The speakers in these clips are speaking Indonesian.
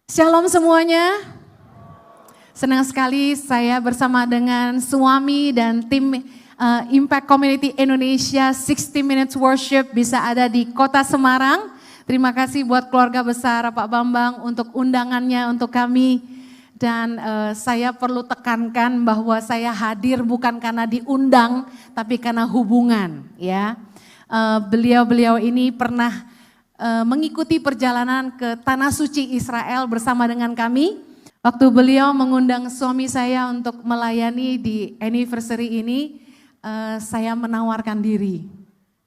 Shalom semuanya. Senang sekali saya bersama dengan suami dan tim Impact Community Indonesia 60 Minutes Worship bisa ada di Kota Semarang. Terima kasih buat keluarga besar Pak Bambang untuk undangannya untuk kami. Dan saya perlu tekankan bahwa saya hadir bukan karena diundang tapi karena hubungan ya. Beliau-beliau ini pernah mengikuti perjalanan ke Tanah Suci Israel bersama dengan kami. Waktu beliau mengundang suami saya untuk melayani di anniversary ini, saya menawarkan diri.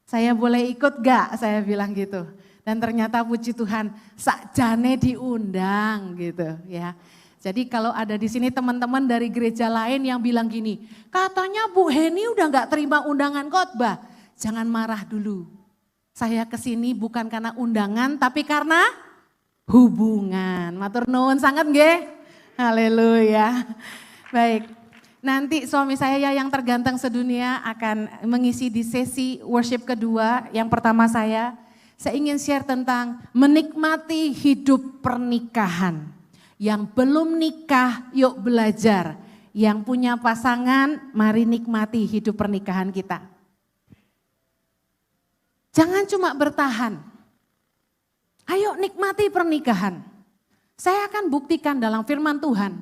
Saya boleh ikut gak? Saya bilang gitu. Dan ternyata puji Tuhan, sakjane diundang gitu ya. Jadi kalau ada di sini teman-teman dari gereja lain yang bilang gini, katanya Bu Heni udah gak terima undangan khotbah. Jangan marah dulu. Saya kesini bukan karena undangan tapi karena hubungan. Matur nuwun sangat nggih. Haleluya. Baik. Nanti suami saya yang terganteng sedunia akan mengisi di sesi worship kedua. Yang pertama saya ingin share tentang menikmati hidup pernikahan. Yang belum nikah yuk belajar. Yang punya pasangan mari nikmati hidup pernikahan kita. Jangan cuma bertahan. Ayo nikmati pernikahan. Saya akan buktikan dalam firman Tuhan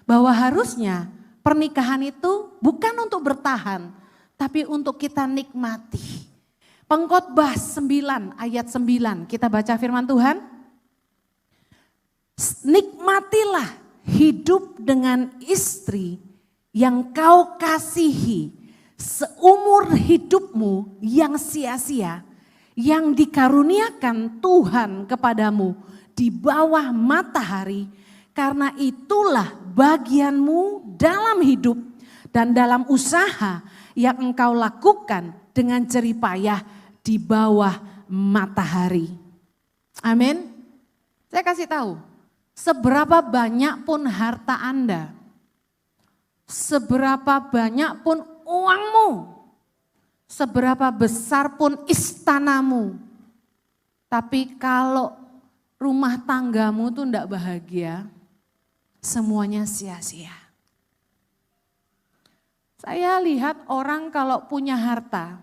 bahwa harusnya pernikahan itu bukan untuk bertahan, tapi untuk kita nikmati. Pengkhotbah 9 ayat 9, kita baca firman Tuhan. Nikmatilah hidup dengan istri yang kau kasihi seumur hidupmu yang sia-sia, yang dikaruniakan Tuhan kepadamu di bawah matahari, karena itulah bagianmu dalam hidup dan dalam usaha yang engkau lakukan dengan jerih payah di bawah matahari. Amin. Saya kasih tahu, seberapa banyak pun harta Anda, seberapa banyak pun uangmu, seberapa besar pun istanamu, tapi kalau rumah tanggamu tuh enggak bahagia, semuanya sia-sia. Saya lihat orang kalau punya harta,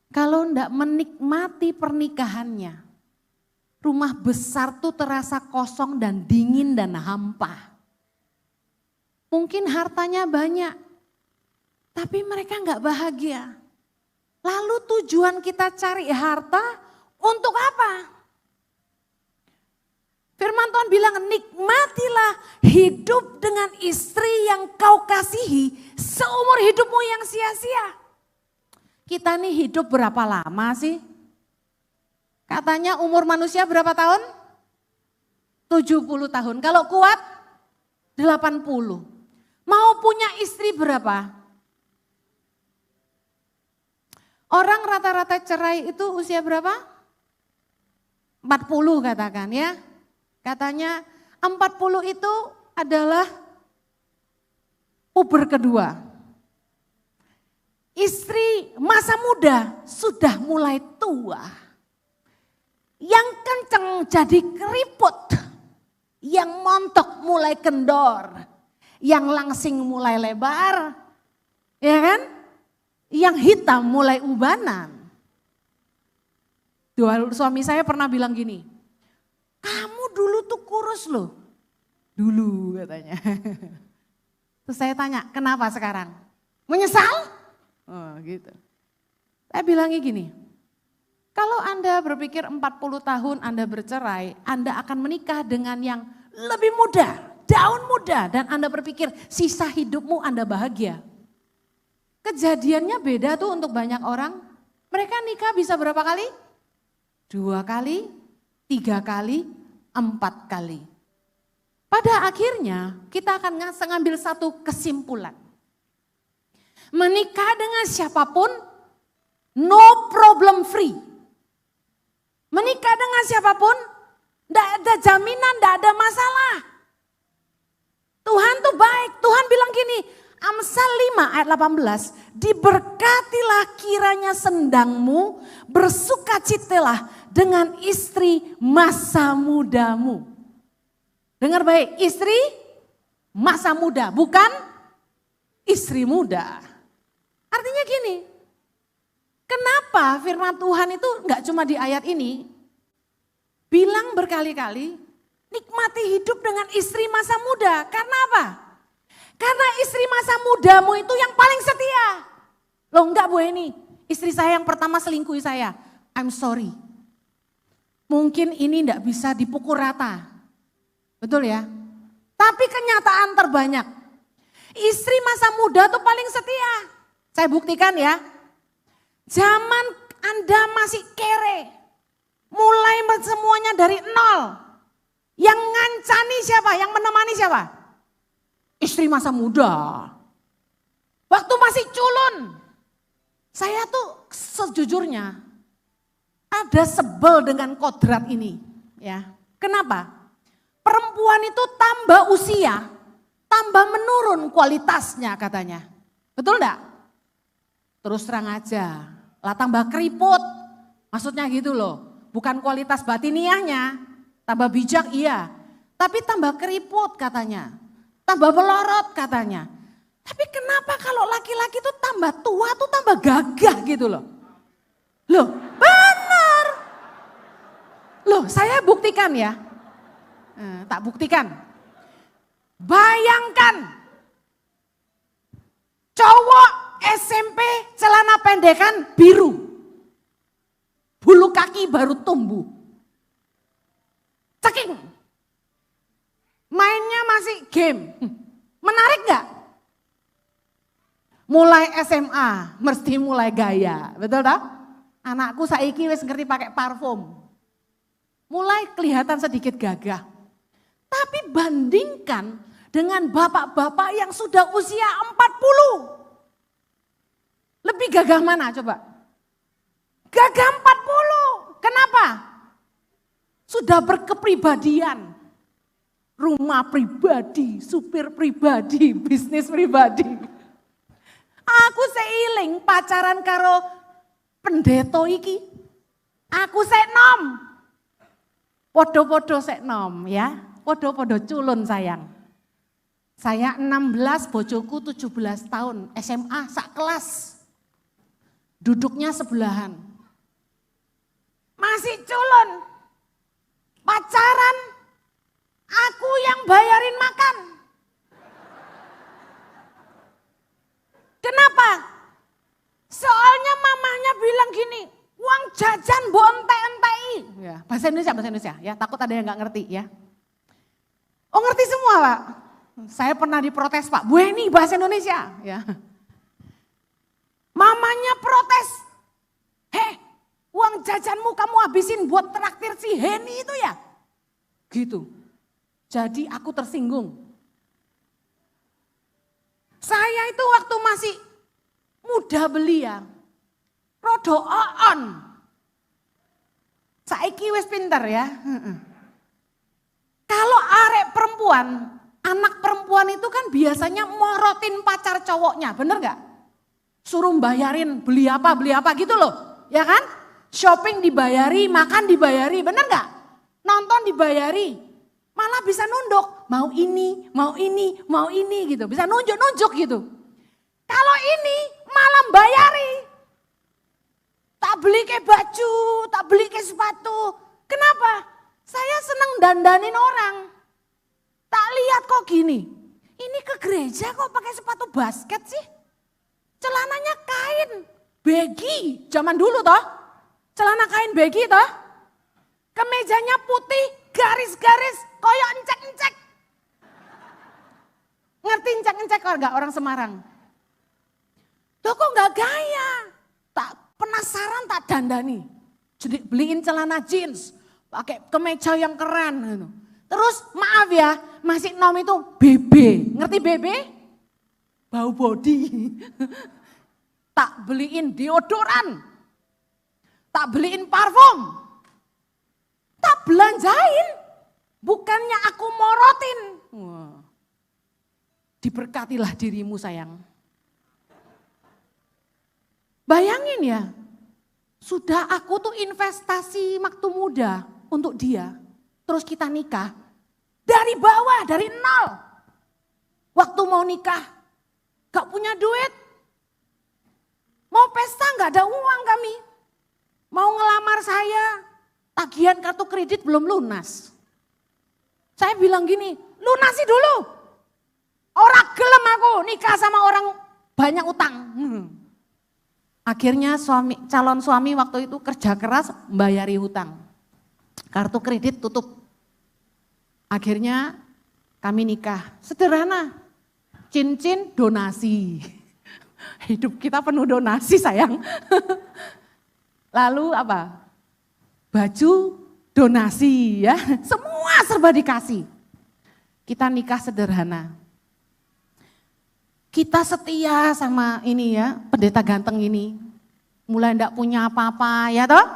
kalau enggak menikmati pernikahannya, rumah besar tuh terasa kosong dan dingin dan hampa. Mungkin hartanya banyak, tapi mereka enggak bahagia. Lalu tujuan kita cari harta untuk apa? Firman Tuhan bilang nikmatilah hidup dengan istri yang kau kasihi seumur hidupmu yang sia-sia. Kita nih hidup berapa lama sih? Katanya umur manusia berapa tahun? 70 tahun. Kalau kuat 80. Mau punya istri berapa? Orang rata-rata cerai itu usia berapa? 40 katakan ya. Katanya 40 itu adalah puber kedua. Istri masa muda sudah mulai tua. Yang kenceng jadi keriput. Yang montok mulai kendor. Yang langsing mulai lebar. Ya kan? Yang hitam mulai ubanan. Suami saya pernah bilang gini, kamu dulu tuh kurus loh. Dulu katanya. Terus saya tanya, kenapa sekarang? Menyesal? Oh gitu. Saya bilangnya gini, kalau Anda berpikir 40 tahun Anda bercerai, Anda akan menikah dengan yang lebih muda, daun muda. Dan Anda berpikir sisa hidupmu Anda bahagia. Kejadiannya beda tuh untuk banyak orang. Mereka nikah bisa berapa kali? 2 kali, 3 kali, 4 kali. Pada akhirnya kita akan ngambil satu kesimpulan. Menikah dengan siapapun, no problem free. Menikah dengan siapapun, tidak ada jaminan, tidak ada masalah. Tuhan tuh baik, Tuhan bilang gini, Amsal 5 ayat 18, diberkatilah kiranya sendangmu, bersukacitalah dengan istri masa mudamu. Dengar baik, istri masa muda, bukan istri muda. Artinya gini, kenapa firman Tuhan itu enggak cuma di ayat ini, bilang berkali-kali, nikmati hidup dengan istri masa muda. Karena apa? Karena istri masa mudamu itu yang paling setia. Loh enggak Bu Eni, istri saya yang pertama selingkuhi saya. I'm sorry. Mungkin ini enggak bisa dipukul rata. Betul ya? Tapi kenyataan terbanyak. Istri masa muda tuh paling setia. Saya buktikan ya. Zaman Anda masih kere. Mulai semuanya dari nol. Yang ngancani siapa? Yang menemani siapa? Istri masa muda. Waktu masih culun. Saya tuh sejujurnya ada sebel dengan kodrat ini. Ya, kenapa? Perempuan itu tambah usia, tambah menurun kualitasnya katanya. Betul enggak? Terus terang aja, lah tambah keriput. Maksudnya gitu loh, bukan kualitas batiniahnya, tambah bijak iya. Tapi tambah keriput katanya, tambah melorot katanya. Tapi kenapa kalau laki-laki itu tambah tua tuh tambah gagah gitu loh. Loh benar. Loh saya buktikan ya. Tak buktikan. Bayangkan cowok SMP celana pendekan biru. Bulu kaki baru tumbuh. Ceking. Mainnya masih game. Menarik gak? Mulai SMA mesti mulai gaya. Betul tak? Anakku saiki wis ngerti pakai parfum. Mulai kelihatan sedikit gagah. Tapi bandingkan dengan bapak-bapak yang sudah usia 40. Lebih gagah mana coba? Gagah 40. Kenapa? Sudah berkepribadian. Rumah pribadi, supir pribadi, bisnis pribadi. Aku seiling pacaran karo pendeto iki. Aku sek nom. Podo-podo sek nom ya. Podo-podo culun sayang. Saya 16, bojoku 17 tahun, SMA sak kelas. Duduknya sebelahan. Masih culun. Pacaran, aku yang bayarin makan. Kenapa? Soalnya mamanya bilang gini, uang jajan mbok entek-enteki. Ya, bahasa Indonesia ya, takut ada yang gak ngerti ya. Oh ngerti semua Pak. Saya pernah diprotes Pak, Bu Eni bahasa Indonesia. Ya. Mamanya protes. Uang jajanmu kamu habisin buat traktir si Heni itu ya. Gitu. Jadi aku tersinggung. Saya itu waktu masih muda belia. Rodo on. Saiki wis pinter ya. Kalau arek perempuan, anak perempuan itu kan biasanya morotin pacar cowoknya, bener gak? Suruh bayarin beli apa gitu loh, ya kan? Shopping dibayari, makan dibayari, bener gak? Nonton dibayari, malah bisa nunduk, mau ini gitu, bisa nunjuk gitu. Kalau ini malah bayari, tak beli ke baju, tak beli ke sepatu, kenapa? Saya senang dandanin orang. Tak lihat kok gini. Ini ke gereja kok pakai sepatu basket sih? Celananya kain, baggy, zaman dulu toh. Celana kain baggy toh. Kemejanya putih, garis-garis, koyok encek-encek. Ngerti encek-encek enggak orang Semarang? Loh kok enggak gaya? Tak penasaran tak dandani. Jadi beliin celana jeans. Pakai kemeja yang keren gitu. Terus maaf ya, masih nom itu BB. Ngerti BB? Bau body. Tak beliin deodoran. Tak beliin parfum. Tak belanjain. Bukannya aku morotin. Wah. Diberkatilah dirimu sayang. Bayangin ya. Sudah aku tuh investasi waktu muda untuk dia. Terus kita nikah. Dari bawah, dari nol. Waktu mau nikah, gak punya duit. Mau pesta gak ada uang kami. Mau ngelamar saya, tagihan kartu kredit belum lunas. Saya bilang gini, lunasi dulu. Orang gelem aku nikah sama orang banyak utang. Akhirnya calon suami waktu itu kerja keras membayari hutang. Kartu kredit tutup. Akhirnya kami nikah. Sederhana. Cincin donasi. Hidup kita penuh donasi sayang. Lalu apa? Baju donasi ya. Semua serba dikasih. Kita nikah sederhana. Kita setia sama ini ya, pendeta ganteng ini. Mulai enggak punya apa-apa ya toh.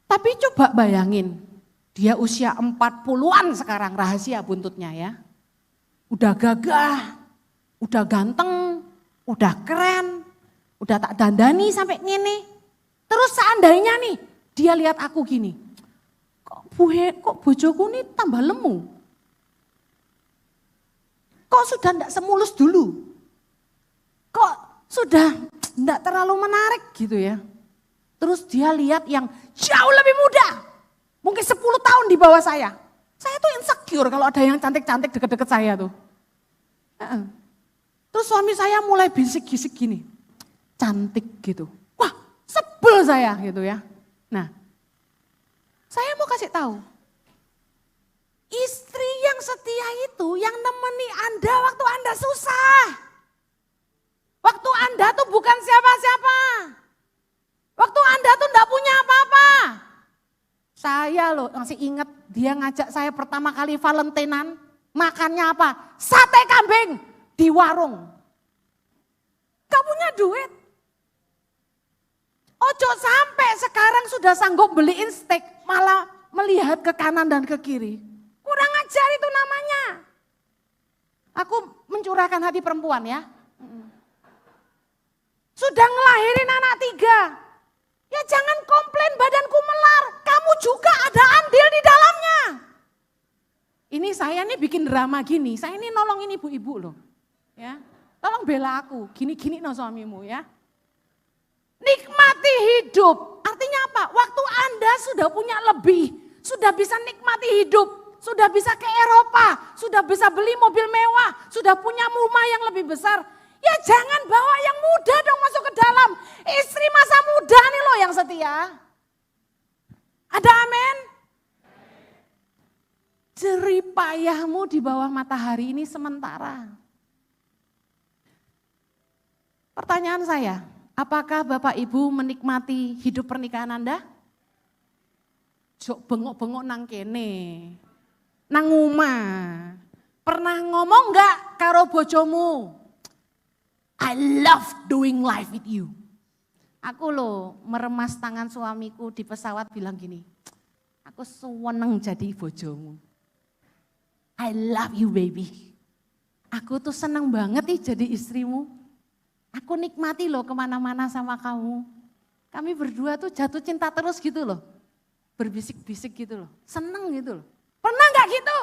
Tapi coba bayangin, dia usia 40-an sekarang, rahasia buntutnya ya. Udah gagah, udah ganteng, udah keren, udah tak dandani sampai ngene. Terus seandainya nih, dia lihat aku gini, kok bojoku nih tambah lemu. Kok sudah enggak semulus dulu? Kok sudah enggak terlalu menarik gitu ya? Terus dia lihat yang jauh lebih muda. Mungkin 10 tahun di bawah saya. Saya tuh insecure kalau ada yang cantik-cantik deket-deket saya tuh. Terus suami saya mulai bisik-bisik gini. Cantik gitu. Wah sebel saya gitu ya. Nah saya mau kasih tahu. Istri yang setia itu yang nemeni Anda waktu Anda susah. Waktu Anda tuh bukan siapa-siapa. Waktu Anda tuh enggak punya apa-apa. Saya loh masih ingat dia ngajak saya pertama kali Valentinean. Makannya apa? Sate kambing di warung. Gak punya duit. Ojo sampai sekarang sudah sanggup beliin steak. Malah melihat ke kanan dan ke kiri. Kurang ajar itu namanya. Aku mencurahkan hati perempuan ya. Sudah ngelahirin anak 3. Ya jangan komplain badanku melar. Kamu juga ada andil di dalamnya. Ini saya nih bikin drama gini. Saya ini nolongin ibu-ibu loh. Ya, tolong bela aku. Gini-gini no suamimu ya. Nikmati hidup. Artinya apa? Waktu Anda sudah punya lebih. Sudah bisa nikmati hidup. Sudah bisa ke Eropa, sudah bisa beli mobil mewah, sudah punya rumah yang lebih besar. Ya jangan bawa yang muda dong masuk ke dalam. Istri masa muda nih loh yang setia. Ada amin? Jerih payahmu di bawah matahari ini sementara. Pertanyaan saya, apakah Bapak Ibu menikmati hidup pernikahan Anda? Jok bengok-bengok nang kene. Nang omah. Pernah ngomong enggak karo bojomu? I love doing life with you. Aku loh meremas tangan suamiku di pesawat bilang gini. Aku seneng jadi bojomu. I love you baby. Aku tuh seneng banget nih jadi istrimu. Aku nikmati loh kemana-mana sama kamu. Kami berdua tuh jatuh cinta terus gitu loh. Berbisik-bisik gitu loh. Seneng gitu loh. Pernah gak gitu?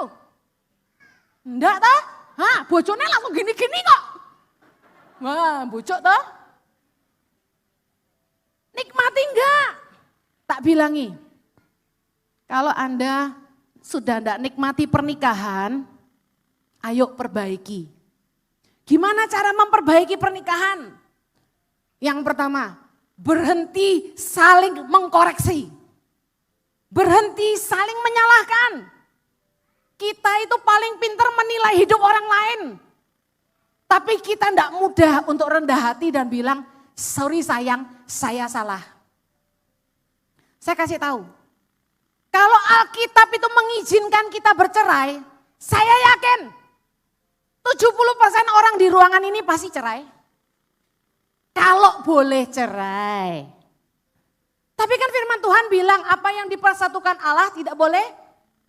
Enggak toh? Hah, bojone langsung gini-gini kok. Wah, bocok toh? Nikmati enggak? Tak bilangi. Kalau Anda sudah enggak nikmati pernikahan, ayo perbaiki. Gimana cara memperbaiki pernikahan? Yang pertama, berhenti saling mengkoreksi. Berhenti saling menyalahkan. Kita itu paling pintar menilai hidup orang lain. Tapi kita tidak mudah untuk rendah hati dan bilang, sorry sayang, saya salah. Saya kasih tahu, kalau Alkitab itu mengizinkan kita bercerai, saya yakin 70% orang di ruangan ini pasti cerai. Kalau boleh cerai. Tapi kan firman Tuhan bilang apa yang dipersatukan Allah tidak boleh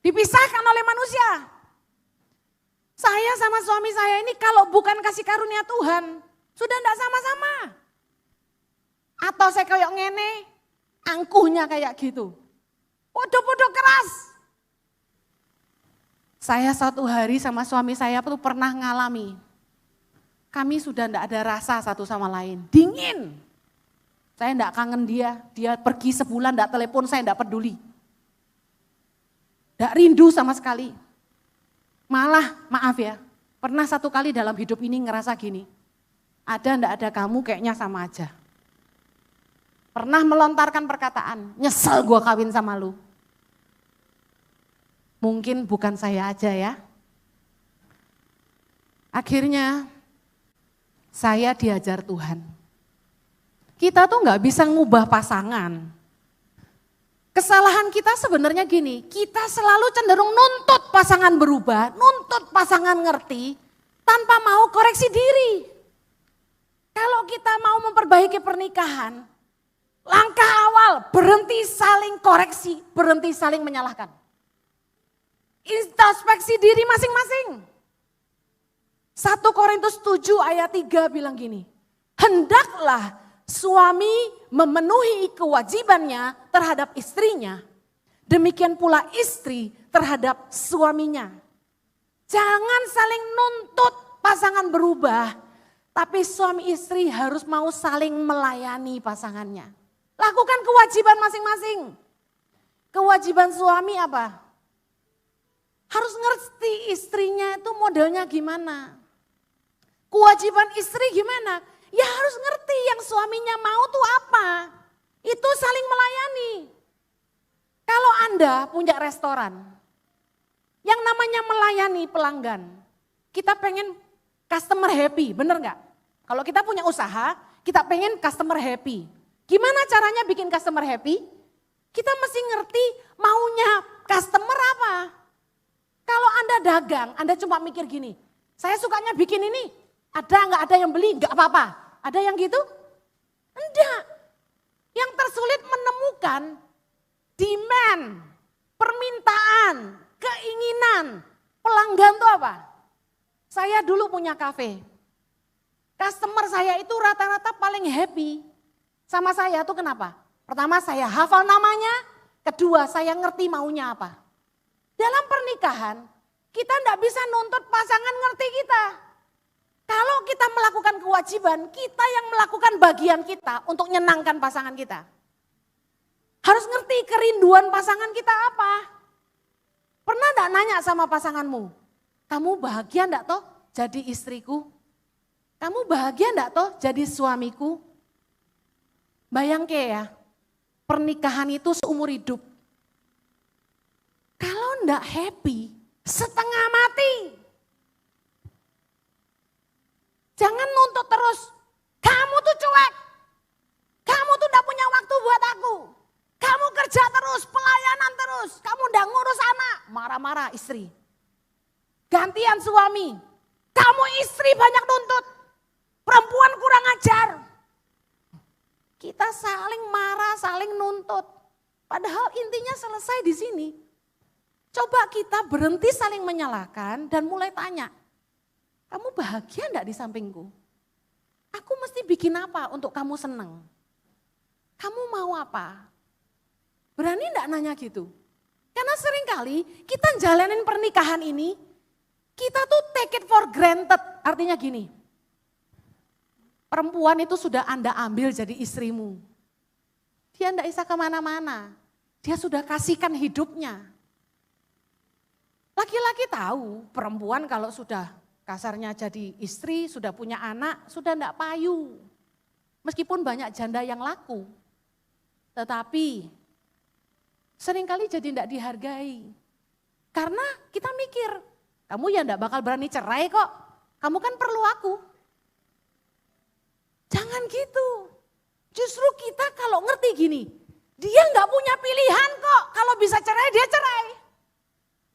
dipisahkan oleh manusia. Saya sama suami saya ini kalau bukan kasih karunia Tuhan, sudah enggak sama-sama. Atau saya kayak ngene, angkuhnya kayak gitu. Podo-podo keras. Saya suatu hari sama suami saya tuh pernah ngalami. Kami sudah enggak ada rasa satu sama lain. Dingin. Saya enggak kangen dia. Dia pergi sebulan enggak telepon, saya enggak peduli. Enggak rindu sama sekali. Malah maaf ya, pernah satu kali dalam hidup ini ngerasa gini. Ada enggak ada kamu kayaknya sama aja. Pernah melontarkan perkataan, nyesel gua kawin sama lu. Mungkin bukan saya aja ya. Akhirnya saya diajar Tuhan. Kita tuh nggak bisa ngubah pasangan. Kesalahan kita sebenarnya gini, kita selalu cenderung nuntut pasangan berubah, nuntut pasangan ngerti, tanpa mau koreksi diri. Kalau kita mau memperbaiki pernikahan, langkah awal berhenti saling koreksi, berhenti saling menyalahkan. Introspeksi diri masing-masing. 1 Korintus 7 ayat 3 bilang gini, hendaklah suami memenuhi kewajibannya terhadap istrinya, demikian pula istri terhadap suaminya. Jangan saling nuntut pasangan berubah, tapi suami istri harus mau saling melayani pasangannya. Lakukan kewajiban masing-masing. Kewajiban suami apa? Harus ngerti istrinya itu modelnya gimana. Kewajiban istri gimana? Ya harus ngerti yang suaminya mau tuh apa. Itu saling melayani. Kalau Anda punya restoran, yang namanya melayani pelanggan, kita pengen customer happy, bener nggak? Kalau kita punya usaha, kita pengen customer happy. Gimana caranya bikin customer happy? Kita mesti ngerti maunya customer apa. Kalau Anda dagang, Anda cuma mikir gini, saya sukanya bikin ini, nggak ada yang beli, nggak apa-apa. Ada yang gitu? Enggak. Yang tersulit menemukan demand, permintaan, keinginan, pelanggan itu apa? Saya dulu punya kafe. Customer saya itu rata-rata paling happy sama saya tuh kenapa? Pertama saya hafal namanya, kedua saya ngerti maunya apa. Dalam pernikahan, kita enggak bisa nuntut pasangan ngerti kita. Kalau kita melakukan kewajiban, kita yang melakukan bagian kita untuk nyenangkan pasangan kita. Harus ngerti kerinduan pasangan kita apa. Pernah enggak nanya sama pasanganmu, kamu bahagia enggak toh jadi istriku? Kamu bahagia enggak toh jadi suamiku? Bayangke ya, pernikahan itu seumur hidup. Kalau enggak happy, setengah mati. Jangan nuntut terus, kamu tuh cuek. Kamu tuh enggak punya waktu buat aku. Kamu kerja terus, pelayanan terus. Kamu enggak ngurus anak, marah-marah istri. Gantian suami, kamu istri banyak nuntut. Perempuan kurang ajar. Kita saling marah, saling nuntut. Padahal intinya selesai di sini. Coba kita berhenti saling menyalahkan dan mulai tanya, kamu bahagia enggak di sampingku? Aku mesti bikin apa untuk kamu senang? Kamu mau apa? Berani enggak nanya gitu? Karena seringkali kita jalanin pernikahan ini, kita tuh take it for granted. Artinya gini, perempuan itu sudah Anda ambil jadi istrimu. Dia enggak bisa kemana-mana, dia sudah kasihkan hidupnya. Laki-laki tahu perempuan kalau sudah kasarnya jadi istri, sudah punya anak, sudah enggak payu. Meskipun banyak janda yang laku. Tetapi seringkali jadi enggak dihargai. Karena kita mikir, kamu ya enggak bakal berani cerai kok. Kamu kan perlu aku. Jangan gitu. Justru kita kalau ngerti gini, dia enggak punya pilihan kok. Kalau bisa cerai, dia cerai.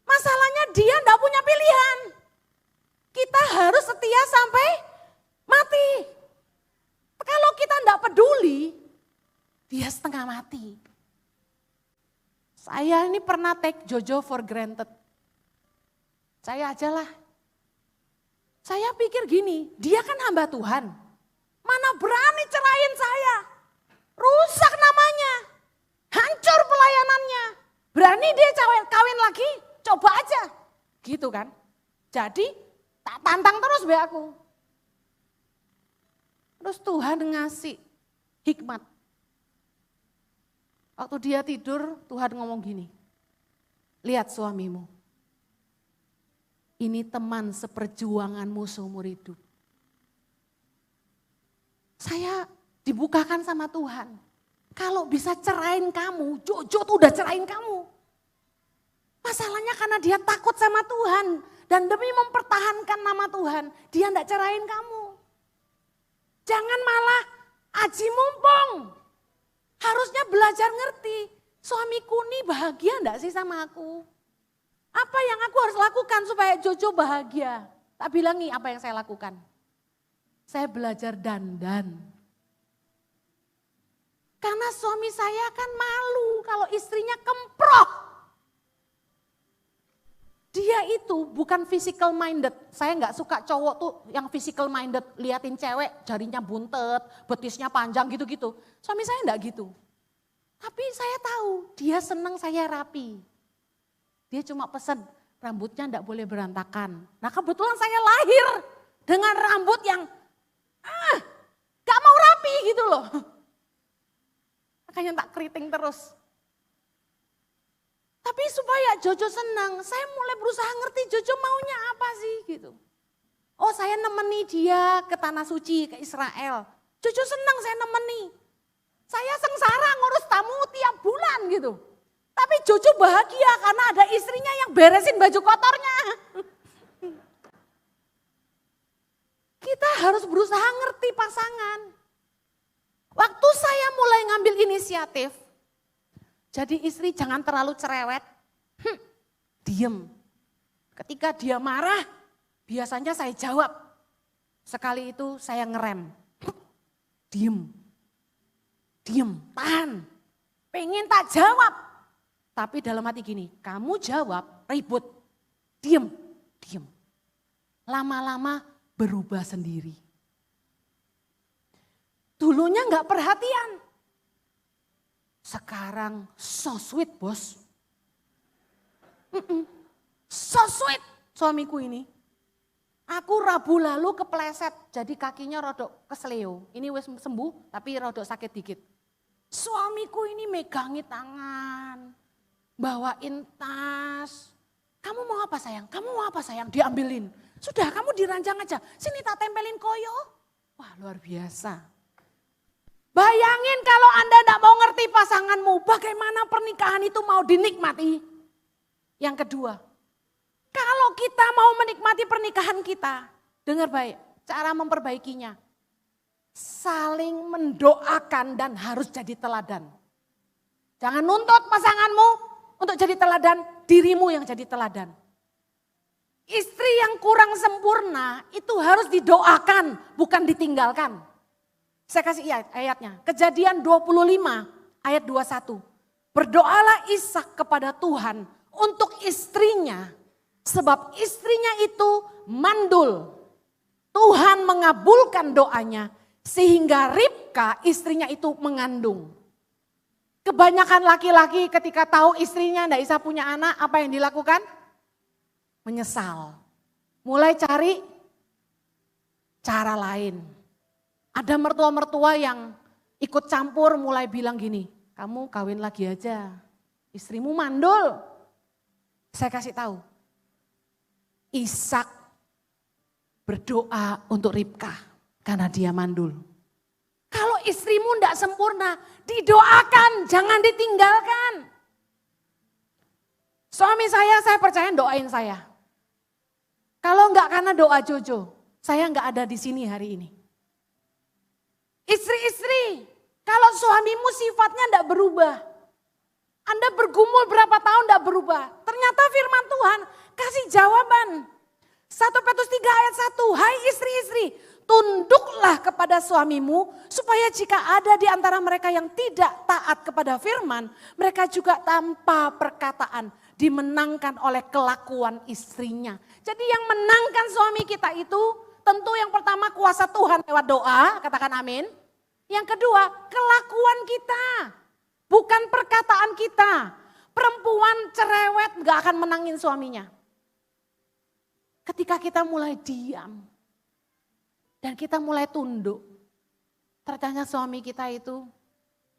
Masalahnya dia enggak punya pilihan. Kita harus setia sampai mati. Kalau kita enggak peduli, dia setengah mati. Saya ini pernah take Jojo for granted. Saya aja lah. Saya pikir gini, dia kan hamba Tuhan. Mana berani cerain saya. Rusak namanya. Hancur pelayanannya. Berani dia kawin lagi? Coba aja. Gitu kan. Jadi tak tantang terus be aku. Terus Tuhan ngasih hikmat. Waktu dia tidur, Tuhan ngomong gini, lihat suamimu, ini teman seperjuanganmu seumur hidup. Saya dibukakan sama Tuhan, kalau bisa cerain kamu, Jojo tuh udah cerain kamu. Masalahnya karena dia takut sama Tuhan, dan demi mempertahankan nama Tuhan, dia enggak cerain kamu. Jangan malah aji mumpung. Harusnya belajar ngerti, suamiku nih bahagia enggak sih sama aku? Apa yang aku harus lakukan supaya Jojo bahagia? Tak bilangi apa yang saya lakukan. Saya belajar dandan. Karena suami saya kan malu kalau istrinya kemproh. Dia itu bukan physical minded. Saya nggak suka cowok tuh yang physical minded. Liatin cewek jarinya buntet, betisnya panjang gitu-gitu. Suami saya nggak gitu. Tapi saya tahu dia senang saya rapi. Dia cuma pesan rambutnya nggak boleh berantakan. Nah kebetulan saya lahir dengan rambut yang nggak mau rapi gitu loh. Makanya tak keriting terus. Tapi supaya Jojo senang, saya mulai berusaha ngerti Jojo maunya apa sih gitu. Oh saya nemeni dia ke Tanah Suci, ke Israel. Jojo senang saya nemeni. Saya sengsara ngurus tamu tiap bulan gitu. Tapi Jojo bahagia karena ada istrinya yang beresin baju kotornya. Kita harus berusaha ngerti pasangan. Waktu saya mulai ngambil inisiatif, jadi istri jangan terlalu cerewet, diem. Ketika dia marah, biasanya saya jawab. Sekali itu saya ngerem, diem, tahan. Pengen tak jawab, tapi dalam hati gini, kamu jawab ribut, diem. Lama-lama berubah sendiri. Dulunya nggak perhatian. Sekarang so sweet bos. So sweet suamiku ini. Aku Rabu lalu kepleset jadi kakinya rodok kesleo. Ini wis sembuh tapi rodok sakit dikit. Suamiku ini megangi tangan. Bawain tas. Kamu mau apa sayang? Kamu mau apa sayang? Diambilin. Sudah kamu diranjang aja. Sini tak tempelin koyo. Wah luar biasa. Bayangin kalau Anda tidak mau ngerti pasanganmu, bagaimana pernikahan itu mau dinikmati. Yang kedua, kalau kita mau menikmati pernikahan kita, dengar baik, cara memperbaikinya. Saling mendoakan dan harus jadi teladan. Jangan nuntut pasanganmu untuk jadi teladan, dirimu yang jadi teladan. Istri yang kurang sempurna itu harus didoakan, bukan ditinggalkan. Saya kasih ayatnya, Kejadian 25 ayat 21. Berdoalah Ishak kepada Tuhan untuk istrinya, sebab istrinya itu mandul. Tuhan mengabulkan doanya, sehingga Ribka istrinya itu mengandung. Kebanyakan laki-laki ketika tahu istrinya tidak bisa punya anak, apa yang dilakukan? Menyesal. Mulai cari cara lain. Ada mertua-mertua yang ikut campur mulai bilang gini, kamu kawin lagi aja, istrimu mandul. Saya kasih tahu, Ishak berdoa untuk Ribka karena dia mandul. Kalau istrimu tidak sempurna, didoakan, jangan ditinggalkan. Suami saya percaya doain saya. Kalau enggak karena doa Jojo, saya enggak ada di sini hari ini. Istri-istri, kalau suamimu sifatnya tidak berubah, Anda bergumul berapa tahun tidak berubah, ternyata firman Tuhan kasih jawaban. 1 Petrus 3 ayat 1, hai istri-istri, tunduklah kepada suamimu, supaya jika ada di antara mereka yang tidak taat kepada firman, mereka juga tanpa perkataan dimenangkan oleh kelakuan istrinya. Jadi yang menangkan suami kita itu, tentu yang pertama kuasa Tuhan lewat doa, katakan amin. Yang kedua kelakuan kita, bukan perkataan kita. Perempuan cerewet gak akan menangin suaminya. Ketika kita mulai diam dan kita mulai tunduk, ternyata suami kita itu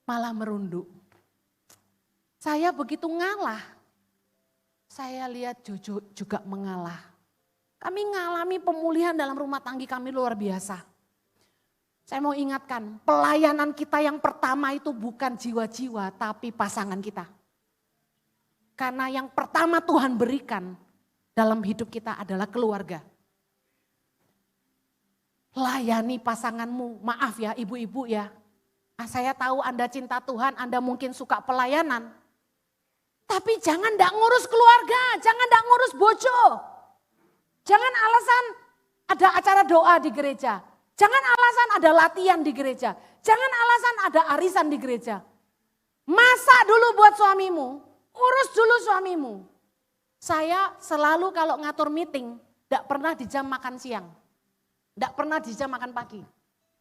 malah merunduk. Saya begitu ngalah, saya lihat Jojo juga mengalah. Kami mengalami pemulihan dalam rumah tangga kami luar biasa. Saya mau ingatkan, pelayanan kita yang pertama itu bukan jiwa-jiwa, tapi pasangan kita. Karena yang pertama Tuhan berikan dalam hidup kita adalah keluarga. Layani pasanganmu, maaf ya ibu-ibu ya. Saya tahu Anda cinta Tuhan, Anda mungkin suka pelayanan. Tapi jangan ndak ngurus keluarga, jangan ndak ngurus bojo. Jangan alasan ada acara doa di gereja. Jangan alasan ada latihan di gereja. Jangan alasan ada arisan di gereja. Masak dulu buat suamimu, urus dulu suamimu. Saya selalu kalau ngatur meeting, tidak pernah di jam makan siang. Tidak pernah di jam makan pagi.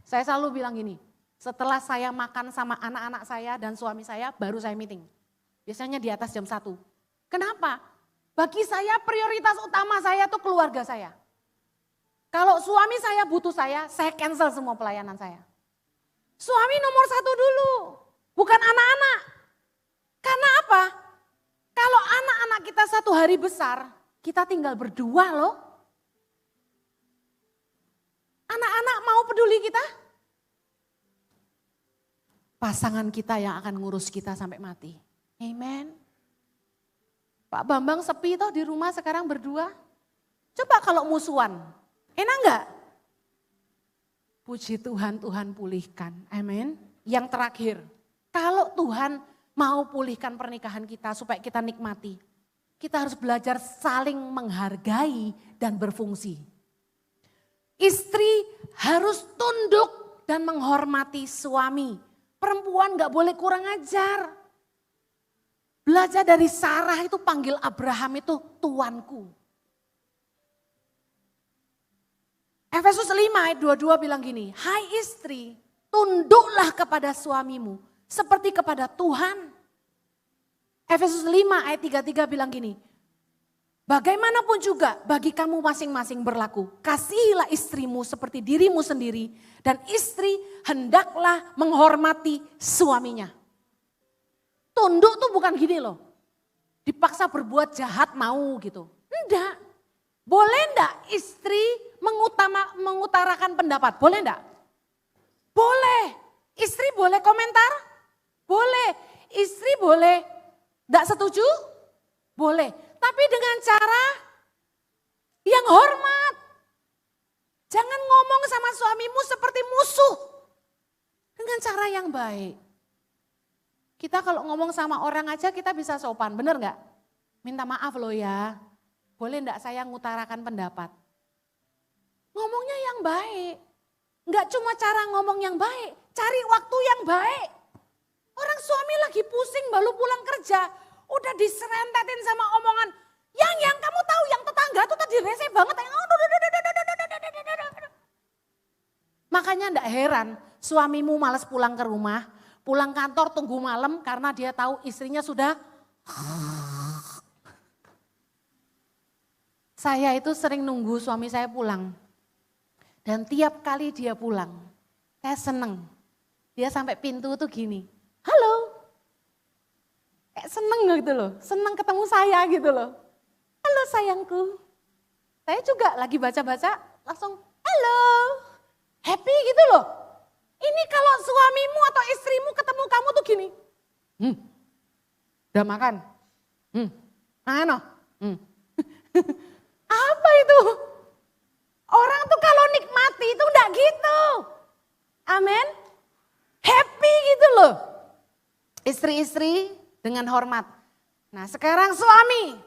Saya selalu bilang gini, setelah saya makan sama anak-anak saya dan suami saya, baru saya meeting. Biasanya di atas jam 1. Kenapa? Bagi saya prioritas utama saya itu keluarga saya. Kalau suami saya butuh saya cancel semua pelayanan saya. Suami nomor 1 dulu, bukan anak-anak. Karena apa? Kalau anak-anak kita satu hari besar, kita tinggal berdua loh. Anak-anak mau peduli kita? Pasangan kita yang akan ngurus kita sampai mati. Amen. Pak Bambang sepi toh di rumah sekarang berdua. Coba kalau musuhan, enak enggak? Puji Tuhan, Tuhan pulihkan. Amin. Yang terakhir, kalau Tuhan mau pulihkan pernikahan kita supaya kita nikmati. Kita harus belajar saling menghargai dan berfungsi. Istri harus tunduk dan menghormati suami. Perempuan gak boleh kurang ajar. Belajar dari Sarah itu panggil Abraham itu tuanku. Efesus 5 ayat 22 bilang gini, hai istri, tunduklah kepada suamimu seperti kepada Tuhan. Efesus 5 ayat 33 bilang gini, bagaimanapun juga bagi kamu masing-masing berlaku, kasihilah istrimu seperti dirimu sendiri dan istri hendaklah menghormati suaminya. Tunduk tuh bukan gini loh, dipaksa berbuat jahat mau gitu. Enggak, boleh enggak istri mengutarakan pendapat, boleh enggak? Boleh, istri boleh komentar? Boleh, istri boleh enggak setuju? Boleh, tapi dengan cara yang hormat. Jangan ngomong sama suamimu seperti musuh. Dengan cara yang baik. Kita kalau ngomong sama orang aja kita bisa sopan, bener enggak? Minta maaf loh ya, boleh enggak saya ngutarakan pendapat? Ngomongnya yang baik. Enggak cuma cara ngomong yang baik, cari waktu yang baik. Orang suami lagi pusing baru pulang kerja, udah diserentetin sama omongan. Yang kamu tahu yang tetangga tuh tadi rese banget. Makanya enggak heran suamimu malas pulang ke rumah, pulang kantor tunggu malam karena dia tahu istrinya sudah. Saya itu sering nunggu suami saya pulang. Dan tiap kali dia pulang, saya seneng. Dia sampai pintu tuh gini, halo. Kayak seneng gitu loh, seneng ketemu saya gitu loh. Halo sayangku. Saya juga lagi baca-baca langsung halo. Happy gitu loh. Ini kalau suamimu atau istrimu ketemu kamu tuh gini. Udah makan? Ano? Apa itu? Orang tuh kalau nikmati itu enggak gitu. Amin. Happy gitu loh. Istri-istri dengan hormat. Nah sekarang suami.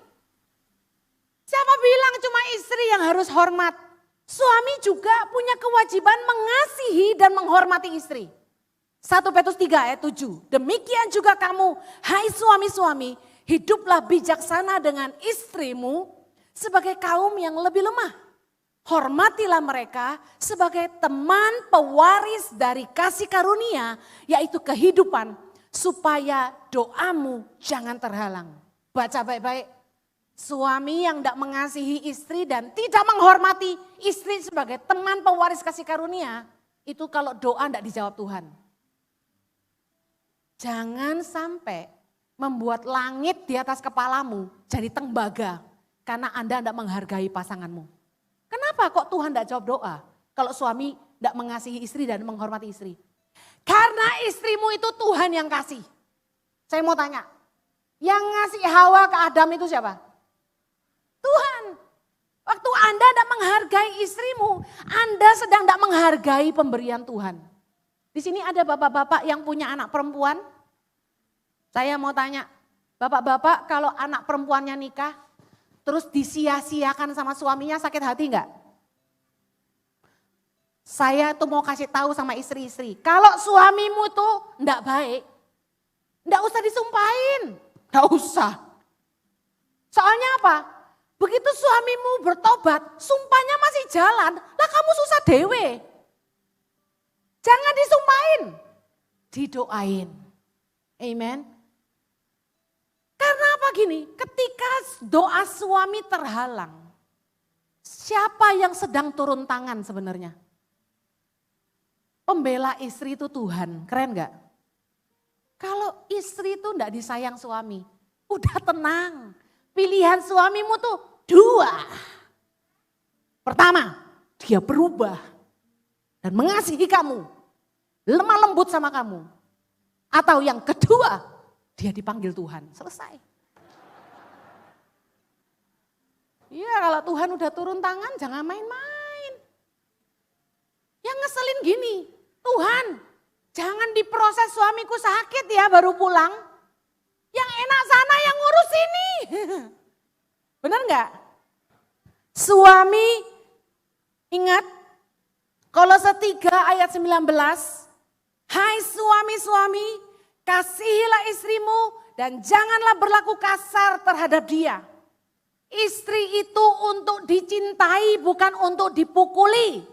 Siapa bilang cuma istri yang harus hormat? Suami juga punya kewajiban mengasihi dan menghormati istri. 1 Petrus 3 ayat 7. Demikian juga kamu, hai suami-suami, hiduplah bijaksana dengan istrimu sebagai kaum yang lebih lemah. Hormatilah mereka sebagai teman pewaris dari kasih karunia, yaitu kehidupan, supaya doamu jangan terhalang. Baca baik-baik. Suami yang tidak mengasihi istri dan tidak menghormati istri sebagai teman pewaris kasih karunia, itu kalau doa tidak dijawab Tuhan. Jangan sampai membuat langit di atas kepalamu jadi tembaga karena Anda tidak menghargai pasanganmu. Kenapa kok Tuhan tidak jawab doa kalau suami tidak mengasihi istri dan menghormati istri? Karena istrimu itu Tuhan yang kasih. Saya mau tanya, yang ngasih Hawa ke Adam itu siapa? Tuhan. Waktu Anda tidak menghargai istrimu, Anda sedang tidak menghargai pemberian Tuhan. Di sini ada bapak-bapak yang punya anak perempuan. Saya mau tanya, bapak-bapak kalau anak perempuannya nikah, terus disia-siakan sama suaminya, sakit hati enggak? Saya tuh mau kasih tahu sama istri-istri, kalau suamimu tuh enggak baik, enggak usah disumpahin, enggak usah. Soalnya apa? Begitu suamimu bertobat, sumpahnya masih jalan, lah kamu susah dewe. Jangan disumpahin, didoain. Amen. Karena apa gini, ketika doa suami terhalang, siapa yang sedang turun tangan sebenarnya? Pembela istri itu Tuhan, keren gak? Kalau istri itu enggak disayang suami, udah tenang. Pilihan suamimu tuh dua. Pertama, dia berubah dan mengasihi kamu, lemah lembut sama kamu. Atau yang kedua, dia dipanggil Tuhan, selesai. Iya, kalau Tuhan udah turun tangan jangan main-main. Yang ngeselin gini, Tuhan jangan diproses suamiku sakit ya baru pulang. Yang enak sana yang ngurus ini. Benar enggak? Suami, ingat Kolose 3 ayat 19. Hai suami-suami, kasihilah istrimu dan janganlah berlaku kasar terhadap dia. Istri itu untuk dicintai bukan untuk dipukuli.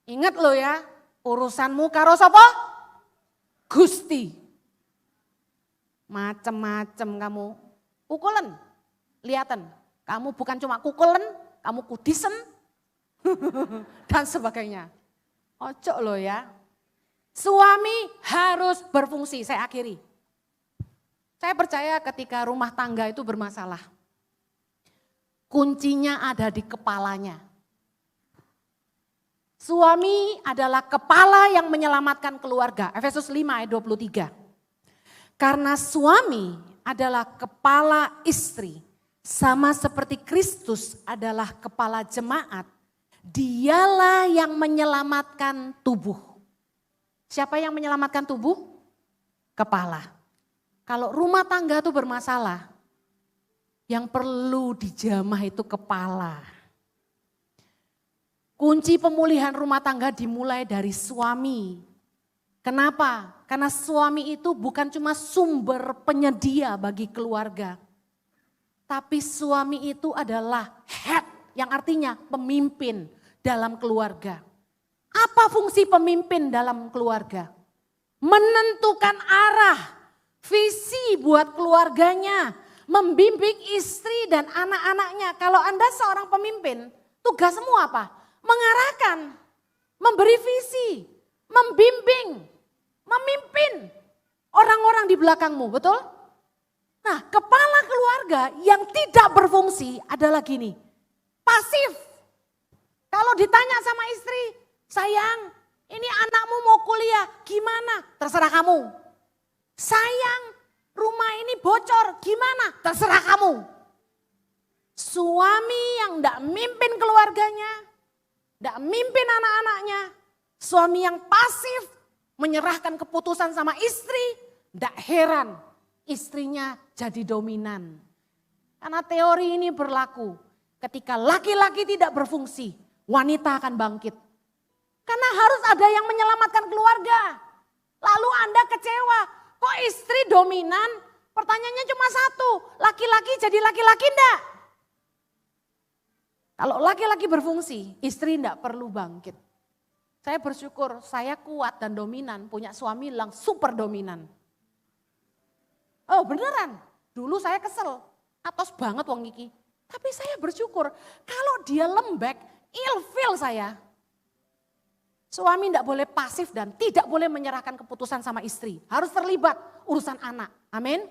Ingat lo ya, urusanmu karo sapa? Gusti. Macem-macem kamu, kukulen, liaten. Kamu bukan cuma kukulen, kamu kudisen, dan sebagainya. Ojo lo ya. Suami harus berfungsi, saya akhiri. Saya percaya ketika rumah tangga itu bermasalah, kuncinya ada di kepalanya. Suami adalah kepala yang menyelamatkan keluarga. Efesus 5 ayat 23. Karena suami adalah kepala istri, sama seperti Kristus adalah kepala jemaat, dialah yang menyelamatkan tubuh. Siapa yang menyelamatkan tubuh? Kepala. Kalau rumah tangga itu bermasalah, yang perlu dijamah itu kepala. Kunci pemulihan rumah tangga dimulai dari suami. Kenapa? Karena suami itu bukan cuma sumber penyedia bagi keluarga. Tapi suami itu adalah head, yang artinya pemimpin dalam keluarga. Apa fungsi pemimpin dalam keluarga? Menentukan arah, visi buat keluarganya, membimbing istri dan anak-anaknya. Kalau Anda seorang pemimpin, tugasmu apa? Mengarahkan, memberi visi, membimbing, memimpin orang-orang di belakangmu, betul? Nah, kepala keluarga yang tidak berfungsi adalah gini, pasif. Kalau ditanya sama istri, sayang, ini anakmu mau kuliah, gimana? Terserah kamu. Sayang, rumah ini bocor, gimana? Terserah kamu. Suami yang tidak mimpin keluarganya, tidak mimpin anak-anaknya, suami yang pasif, menyerahkan keputusan sama istri, tidak heran istrinya jadi dominan. Karena teori ini berlaku, ketika laki-laki tidak berfungsi, wanita akan bangkit. Karena harus ada yang menyelamatkan keluarga. Lalu Anda kecewa, kok istri dominan? Pertanyaannya cuma satu, laki-laki jadi laki-laki enggak? Kalau laki-laki berfungsi, istri enggak perlu bangkit. Saya bersyukur saya kuat dan dominan, punya suami yang super dominan. Oh beneran, Dulu saya kesel, atos banget wong iki. Tapi saya bersyukur kalau dia lembek, ilfil saya. Suami tidak boleh pasif dan tidak boleh menyerahkan keputusan sama istri. Harus terlibat urusan anak. Amin.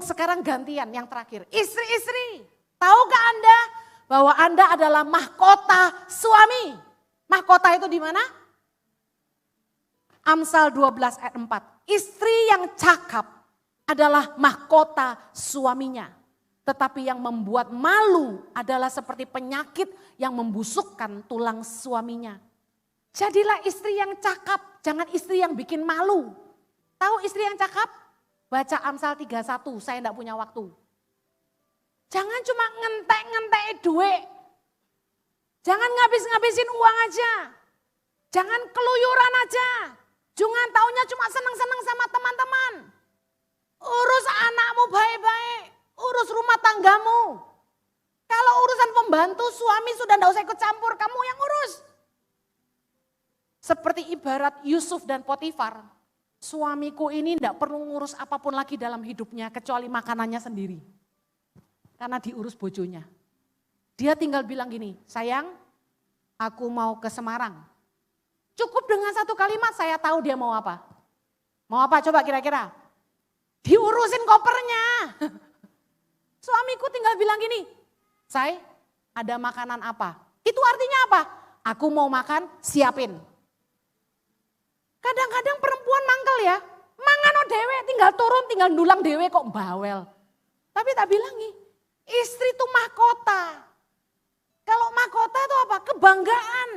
Sekarang gantian yang terakhir. Istri-istri, tahukah Anda bahwa Anda adalah mahkota suami? Mahkota itu di mana? Amsal 12 ayat 4. Istri yang cakap adalah mahkota suaminya. Tetapi yang membuat malu adalah seperti penyakit yang membusukkan tulang suaminya. Jadilah istri yang cakap, jangan istri yang bikin malu. Tahu istri yang cakap? Baca Amsal 31, saya enggak punya waktu. Jangan cuma ngentek-ngentek duit. Jangan ngabis-ngabisin uang aja. Jangan keluyuran aja. Jangan taunya cuma seneng-seneng sama teman-teman. Urus anakmu baik-baik. Urus rumah tanggamu. Kalau urusan pembantu suami sudah enggak usah ikut campur, kamu yang urus. Seperti ibarat Yusuf dan Potifar. Suamiku ini enggak perlu ngurus apapun lagi dalam hidupnya kecuali makanannya sendiri. Karena diurus bojonya. Dia tinggal bilang gini, sayang aku mau ke Semarang. Cukup dengan satu kalimat saya tahu dia mau apa. Mau apa coba kira-kira? Diurusin kopernya. Suamiku tinggal bilang gini, say ada makanan apa? Itu artinya apa? Aku mau makan, siapin. Kadang-kadang perempuan mangkel ya, mangano dewe tinggal turun, tinggal ndulang dewe kok bawel. Tapi tak bilangi, istri itu mahkota. Kalau mahkota itu apa? Kebanggaan.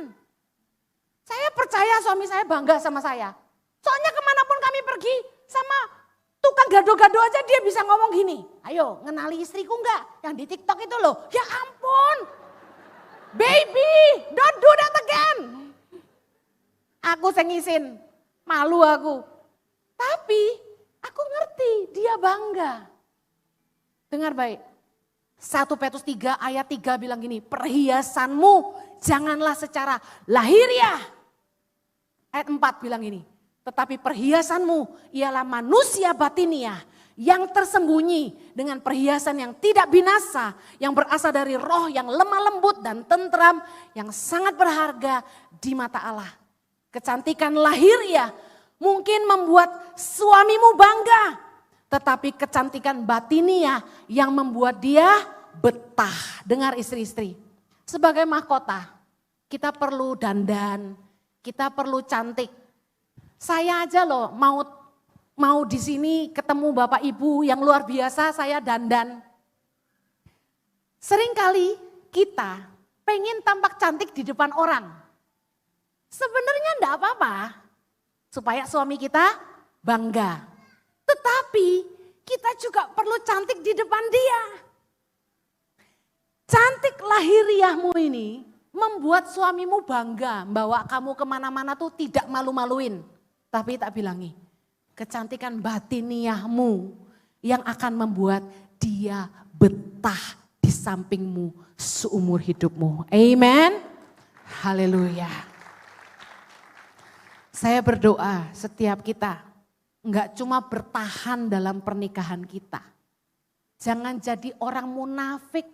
Saya percaya suami saya bangga sama saya. Soalnya kemanapun kami pergi sama tukang gado-gado aja dia bisa ngomong gini. Ayo ngenali istriku enggak? Yang di TikTok itu loh. Ya ampun. Baby, don't do that again. Aku sengisin. Malu aku. Tapi aku ngerti dia bangga. Dengar baik. 1 Petrus 3 ayat 3 bilang gini. Perhiasanmu janganlah secara lahiriah. Ayat 4 bilang gini. Tetapi perhiasanmu ialah manusia batiniah yang tersembunyi dengan perhiasan yang tidak binasa, yang berasal dari roh yang lemah lembut dan tentram, yang sangat berharga di mata Allah. Kecantikan lahiriah mungkin membuat suamimu bangga, tetapi kecantikan batiniah yang membuat dia betah. Dengar istri-istri, sebagai mahkota kita perlu dandan, kita perlu cantik. Saya aja loh mau di sini ketemu Bapak Ibu yang luar biasa, saya dandan. Seringkali kita pengen tampak cantik di depan orang. Sebenarnya enggak apa-apa supaya suami kita bangga. Tetapi kita juga perlu cantik di depan dia. Cantik lahiriahmu ini membuat suamimu bangga, bawa kamu kemana-mana tuh tidak malu-maluin. Tapi tak bilangi, kecantikan batiniahmu yang akan membuat dia betah di sampingmu seumur hidupmu. Amen. Haleluya. Saya berdoa setiap kita enggak cuma bertahan dalam pernikahan kita. Jangan jadi orang munafik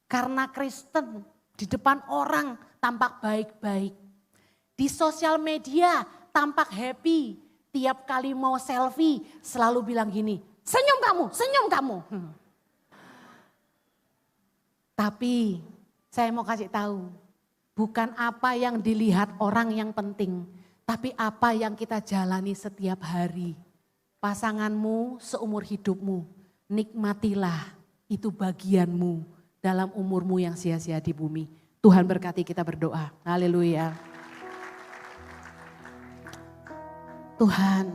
karena Kristen di depan orang tampak baik-baik. Di sosial media tampak happy, tiap kali mau selfie selalu bilang gini, senyum kamu, senyum kamu. Tapi saya mau kasih tahu, bukan apa yang dilihat orang yang penting, tapi apa yang kita jalani setiap hari. Pasanganmu seumur hidupmu, nikmatilah itu bagianmu dalam umurmu yang sia-sia di bumi. Tuhan berkati, kita berdoa. Haleluya. Tuhan,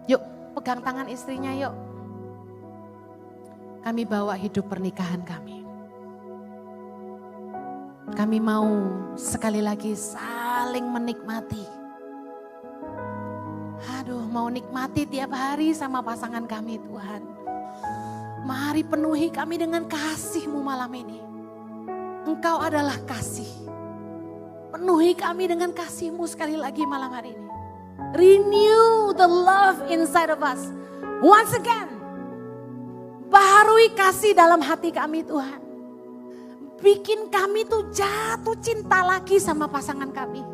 yuk pegang tangan istrinya yuk. Kami bawa hidup pernikahan kami. Kami mau sekali lagi saling menikmati. Aduh, mau nikmati tiap hari sama pasangan kami Tuhan. Mari penuhi kami dengan kasih-Mu malam ini. Engkau adalah kasih. Penuhi kami dengan kasih-Mu sekali lagi malam hari ini. Renew the love inside of us. Once again, Baharui kasih dalam hati kami Tuhan. Bikin kami tuh jatuh cinta lagi sama pasangan kami.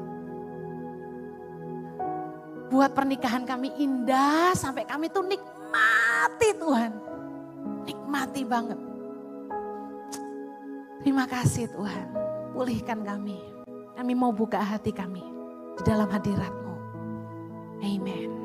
Buat pernikahan kami indah sampai kami tuh nikmati Tuhan. Nikmati banget. Terima kasih Tuhan. Pulihkan kami. Kami mau buka hati kami di dalam hadirat-Mu. Amen.